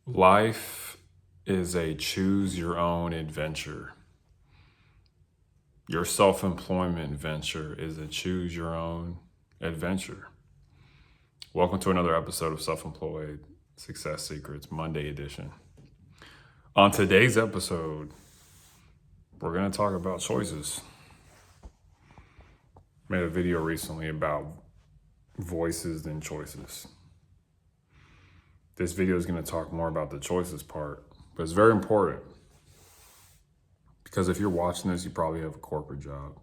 Life is a choose your own adventure. Your self employment venture is a choose your own adventure. Welcome to another episode of Self Employed Success Secrets, Monday edition. On today's episode, we're going to talk about choices. Made a video recently about voices than choices. This video is going to talk more about the choices part, but it's very important because if you're watching this, you probably have a corporate job.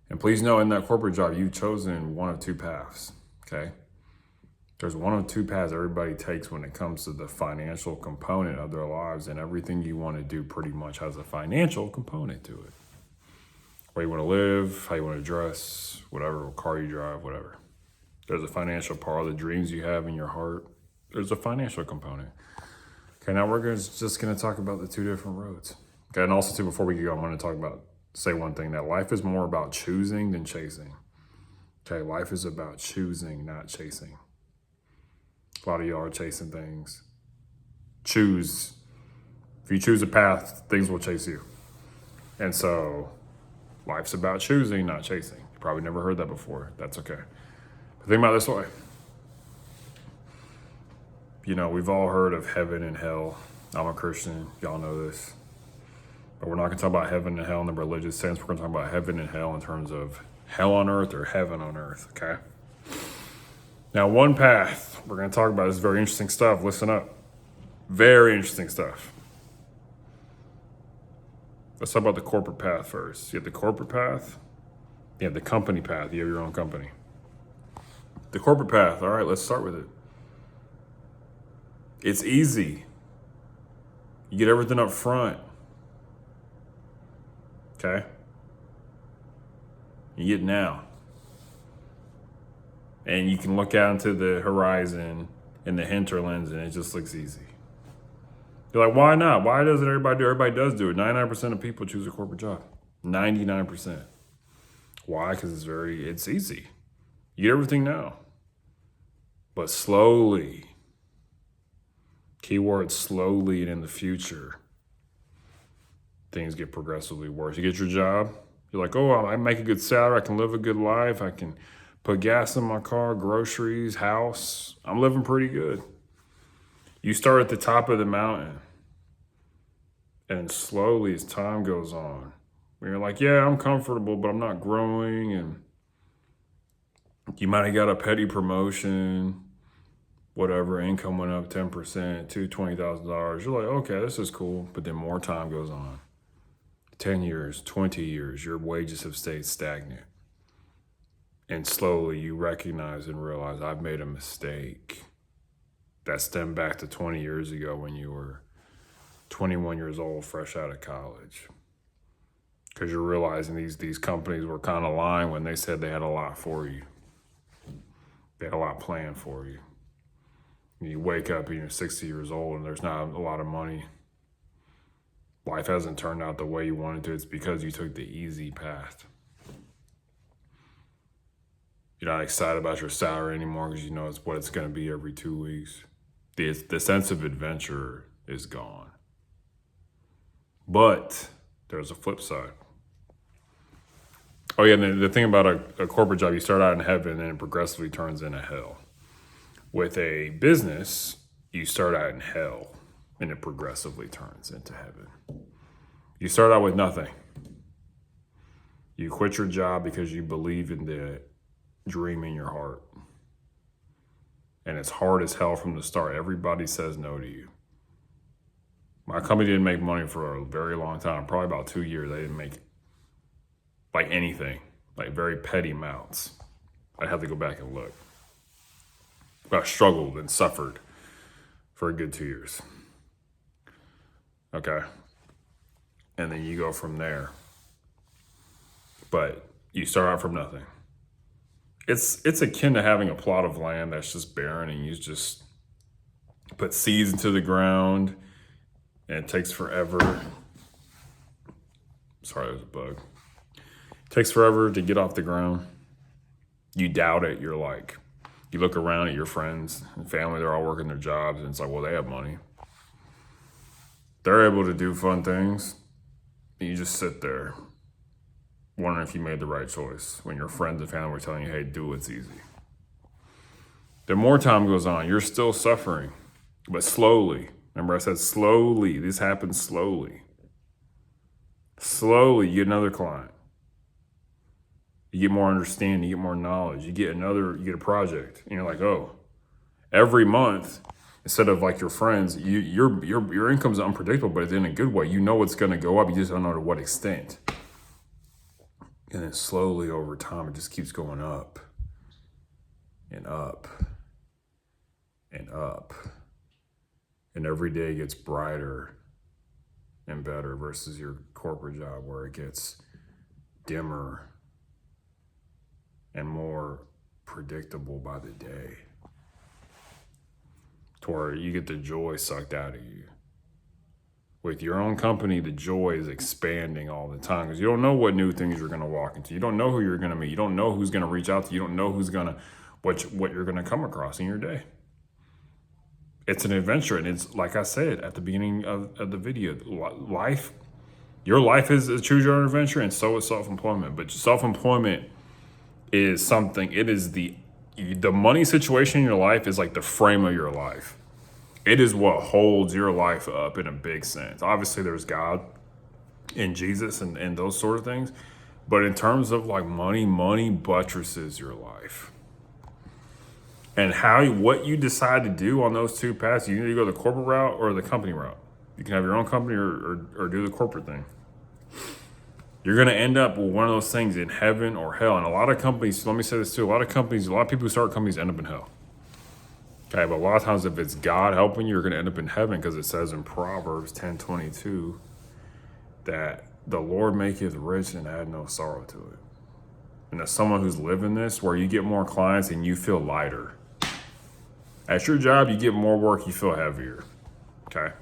And please know, in that corporate job, you've chosen one of two paths, okay? There's one of two paths everybody takes when it comes to the financial component of their lives, and everything you want to do pretty much has a financial component to it. Where you want to live, how you want to dress, whatever car you drive, whatever. There's a financial part of the dreams you have in your heart. There's a financial component. Okay, now we're just going to talk about the two different roads. Okay, and also too, before we go, I'm going to say one thing, that life is more about choosing than chasing. Okay, life is about choosing, not chasing. A lot of y'all are chasing things. Choose. If you choose a path, things will chase you. And so life's about choosing, not chasing. You probably never heard that before. That's okay. But think about it this way. You know, we've all heard of heaven and hell. I'm a Christian. Y'all know this. But we're not going to talk about heaven and hell in the religious sense. We're going to talk about heaven and hell in terms of hell on earth or heaven on earth, okay? Now, one path we're going to talk about is very interesting stuff. Listen up. Very interesting stuff. Let's talk about the corporate path first. You have the corporate path. You have the company path. You have your own company. The corporate path, all right, let's start with it. It's easy. You get everything up front. Okay? You get now. And you can look out into the horizon and the hinterlands and it just looks easy. You're like, why not? Why doesn't everybody do it? Everybody does do it. 99% of people choose a corporate job. 99%. Why? Because it's easy. You get everything now. But slowly, keyword slowly, and in the future, things get progressively worse. You get your job, you're like, oh, I make a good salary, I can live a good life, I can put gas in my car, groceries, house. I'm living pretty good. You start at the top of the mountain, and slowly as time goes on, you're like, yeah, I'm comfortable, but I'm not growing, and you might have got a petty promotion, whatever, income went up 10% to $20,000. You're like, okay, this is cool. But then more time goes on. 10 years, 20 years, your wages have stayed stagnant. And slowly you recognize and realize I've made a mistake. That stemmed back to 20 years ago when you were 21 years old, fresh out of college. Because you're realizing these companies were kind of lying when they said they had a lot for you. They had a lot planned for you. You wake up and you're 60 years old and there's not a lot of money. Life hasn't turned out the way you wanted to. It's because you took the easy path. You're not excited about your salary anymore because you know it's what it's going to be every 2 weeks. The sense of adventure is gone. But there's a flip side. Oh yeah, and the thing about a corporate job, you start out in heaven and then it progressively turns into hell. With a business, you start out in hell and it progressively turns into heaven. You start out with nothing. You quit your job because you believe in the dream in your heart. And it's hard as hell from the start. Everybody says no to you. My company didn't make money for a very long time, probably about 2 years. They didn't make like anything, like very petty amounts. I have to go back and look. I struggled and suffered for a good 2 years. Okay. And then you go from there. But you start out from nothing. It's akin to having a plot of land that's just barren and you just put seeds into the ground and it takes forever. Sorry, there's a bug. It takes forever to get off the ground. You doubt it. You're like, You look around at your friends and family, they're all working their jobs, and it's like, well, they have money. They're able to do fun things. And you just sit there wondering if you made the right choice when your friends and family were telling you, hey, do what's easy. The more time goes on, you're still suffering, but slowly. Remember, I said slowly. This happens slowly. Slowly, you get another client. You get more understanding, you get more knowledge. You get a project. And you're like, oh, every month, instead of like your friends, your income's unpredictable, but it's in a good way. You know it's going to go up. You just don't know to what extent. And then slowly over time, it just keeps going up and up and up. And every day gets brighter and better versus your corporate job where it gets dimmer and more predictable by the day. To where you get the joy sucked out of you. With your own company, the joy is expanding all the time because you don't know what new things you're going to walk into. You don't know who you're going to meet. You don't know who's going to reach out to you. You don't know what you're going to come across in your day. It's an adventure, and it's like I said at the beginning of the video, your life is a choose your own adventure, and so is self-employment. But self-employment is something. It is the money situation in your life is like the frame of your life. It is what holds your life up in a big sense. Obviously, there's God and Jesus and those sort of things. But in terms of like money buttresses your life. And what you decide to do on those two paths, you need to go the corporate route or the company route. You can have your own company or do the corporate thing. You're going to end up with one of those things in heaven or hell. And a lot of companies, let me say this too, a lot of people who start companies end up in hell. Okay, but a lot of times if it's God helping you, you're going to end up in heaven because it says in Proverbs 10:22 that the Lord maketh rich and add no sorrow to it. And as someone who's living this, where you get more clients and you feel lighter. At your job, you get more work, you feel heavier. Okay?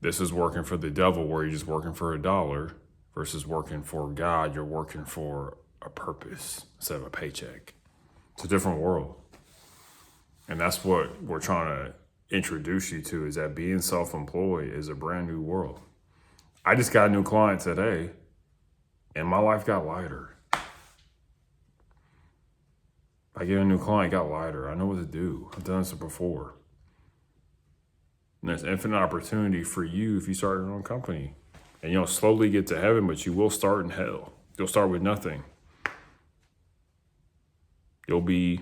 This is working for the devil where you're just working for $1 versus working for God. You're working for a purpose instead of a paycheck. It's a different world. And that's what we're trying to introduce you to, is that being self-employed is a brand new world. I just got a new client today and my life got lighter. I get a new client, got lighter. I know what to do. I've done this before. And there's infinite opportunity for you if you start your own company. And you'll slowly get to heaven, but you will start in hell. You'll start with nothing. You'll be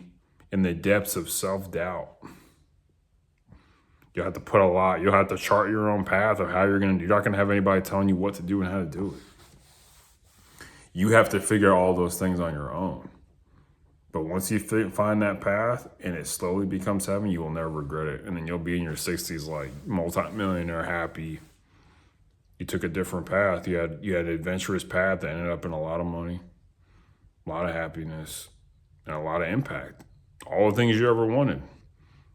in the depths of self-doubt. You'll have to put a lot. You'll have to chart your own path of how you're going to do. You're not going to have anybody telling you what to do and how to do it. You have to figure all those things on your own. But once you find that path and it slowly becomes heaven, you will never regret it. And then you'll be in your 60s like multi-millionaire, happy. You took a different path. You had an adventurous path that ended up in a lot of money, a lot of happiness, and a lot of impact. All the things you ever wanted.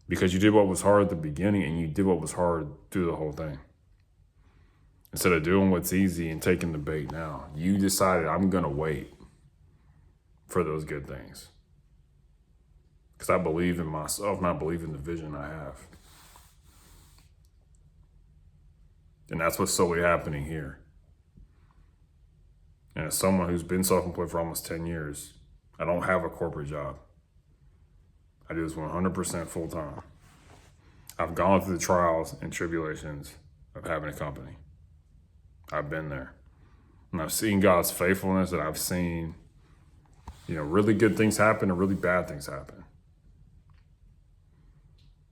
Because you did what was hard at the beginning and you did what was hard through the whole thing. Instead of doing what's easy and taking the bait now, you decided I'm going to wait for those good things. Because I believe in myself and I believe in the vision I have. And that's what's slowly happening here. And as someone who's been self-employed for almost 10 years, I don't have a corporate job. I do this 100% full time. I've gone through the trials and tribulations of having a company. I've been there. And I've seen God's faithfulness, and I've seen, really good things happen and really bad things happen.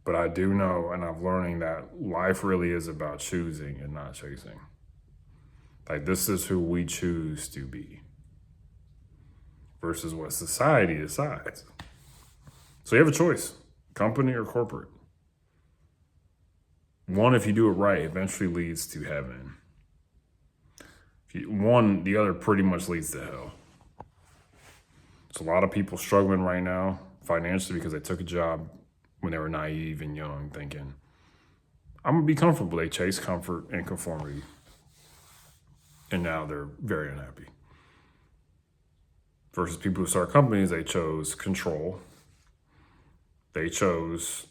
But I do know, and I'm learning that life really is about choosing and not chasing. Like, this is who we choose to be versus what society decides. So you have a choice, company or corporate. One, if you do it right, eventually leads to heaven. The other pretty much leads to hell. There's a lot of people struggling right now financially because they took a job when they were naive and young, thinking, I'm going to be comfortable. They chase comfort and conformity. And now they're very unhappy. Versus people who start companies, they chose control. They chose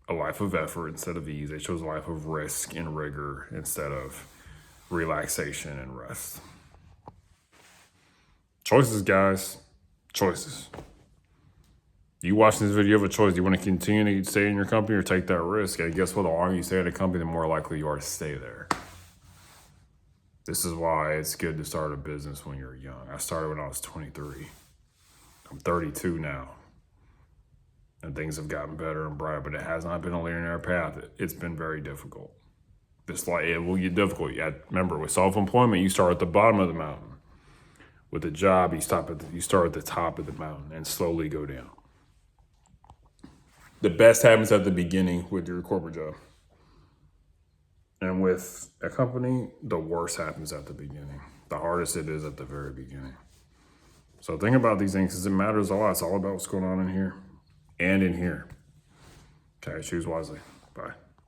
a life of effort instead of ease. They chose a life of risk and rigor instead of relaxation and rest. Choices, guys. Choices. You watching this video, you have a choice. Do you want to continue to stay in your company or take that risk? And guess what? The longer you stay in a company, the more likely you are to stay there. This is why it's good to start a business when you're young. I started when I was 23. I'm 32 now. And things have gotten better and brighter, but it has not been a linear path. It's been very difficult. It will get difficult. Remember, with self-employment, you start at the bottom of the mountain. With a job, you start at the top of the mountain and slowly go down. The best happens at the beginning with your corporate job. And with a company, the worst happens at the beginning. The hardest it is at the very beginning. So think about these things because it matters a lot. It's all about what's going on in here and in here. Okay, choose wisely. Bye.